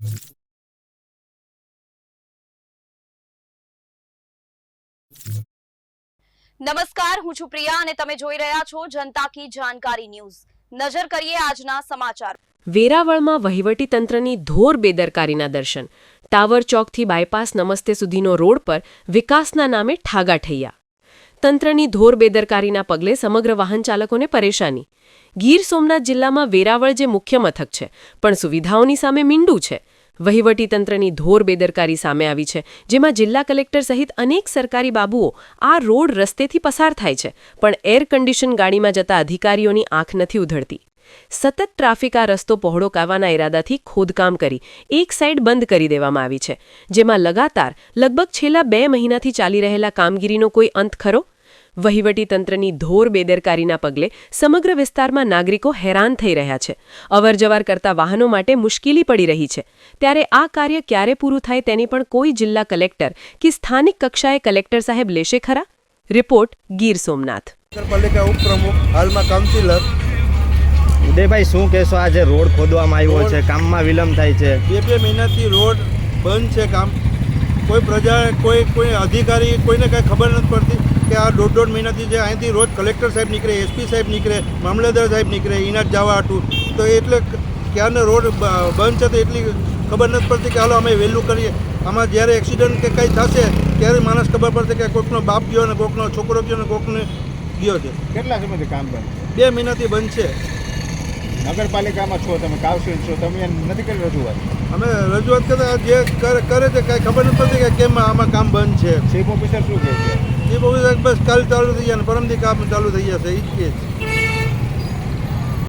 નમસ્કાર, હું છું પ્રિયા અને તમે જોઈ રહ્યા છો જનતા કી જાણકારી ન્યૂઝ। નજર કરીએ આજના સમાચાર। વેરાવળમાં વહીવટીતંત્રની ધોર બેદરકારીના દર્શન। ટાવર ચોકથી બાયપાસ નમસ્તે સુધીનો રોડ પર વિકાસના નામે ઠાગાઠૈયા। તંત્રની ધોર બેદરકારીના પગલે સમગ્ર વાહન ચાલકોને પરેશાની। ગીર સોમનાથ જિલ્લામાં વેરાવળ જે મુખ્ય મથક છે, પણ સુવિધાઓની સામે મીંડું છે। વહીવટીતંત્રની ધોર બેદરકારી સામે આવી છે, જેમાં જિલ્લા કલેક્ટર સહિત અનેક સરકારી બાબુઓ આ રોડ રસ્તેથી પસાર થાય છે, પણ એર કન્ડિશન ગાડીમાં જતા અધિકારીઓની આંખ નથી ઉધડતી। સતત ટ્રાફિક આ રસ્તો પહોળો કરવાના ઇરાદાથી ખોદકામ કરી એક સાઈડ બંધ કરી દેવામાં આવી છે, જેમાં લગાતાર લગભગ છેલ્લા 2 મહિનાથી ચાલી રહેલા કામગીરીનો કોઈ અંત ખરો? વહીવટીતંત્રની ધોર બેદરકારીના પગલે સમગ્ર વિસ્તારમાં નાગરિકો હેરાન થઈ રહ્યા છે। અવરજવર કરતા વાહનો માટે મુશ્કેલી પડી રહી છે। ત્યારે આ કાર્ય ક્યારે પૂરું થાય તેની પણ કોઈ જિલ્લા કલેક્ટર કે સ્થાનિક કક્ષાએ કલેક્ટર સાહેબ લેશે ખરા? રિપોર્ટ ગીર સોમનાથ। નગરપાલિકા ઉપપ્રમુખ, હાલમાં કાઉન્સિલર ઉદયભાઈ, શું કહેશો? આજે રોડ ખોદવામાં આવ્યો છે, કામમાં વિલંબ થાય છે। 2 મહિનાથી રોડ બંધ છે કામ। કોઈ પ્રજા, કોઈ અધિકારી, કોઈને કાંઈ ખબર નથી પડતી કે આ 1.5 મહિનાથી જે અહીંથી રોજ કલેક્ટર સાહેબ નીકળે, એસપી સાહેબ નીકળે, મામલતદાર સાહેબ નીકળે ઇનાજ જવા હતું, તો એટલે ક્યારનો રોડ બંધ છે, તો એટલી ખબર નથી પડતી કે હાલો અમે વહેલું કરીએ। આમાં જ્યારે એક્સિડન્ટ કે કંઈ થશે ત્યારે માણસ ખબર પડશે કે કોઈકનો બાપ ગયો ને કોઈકનો છોકરો ગયો ને કોઈકને ગયો છે। કેટલા સમયથી કામ બંધ? 2 મહિનાથી બંધ છે। નગરપાલિકામાં છો તમે, કાઉન્સિલ છો, તમે નથી કરી રજૂઆત? અમે રજૂઆત કરતા જે કરે છે કાંઈ ખબર નથી પડતી કે કેમ આમાં કામ બંધ છે। ચીફ ઓફિસર શું કહે છે? ચીફ ઓફિસર બસ કાલ ચાલુ થઈ જાય ને પરમથી કામ ચાલુ થઈ જશે, એ જ કે છે।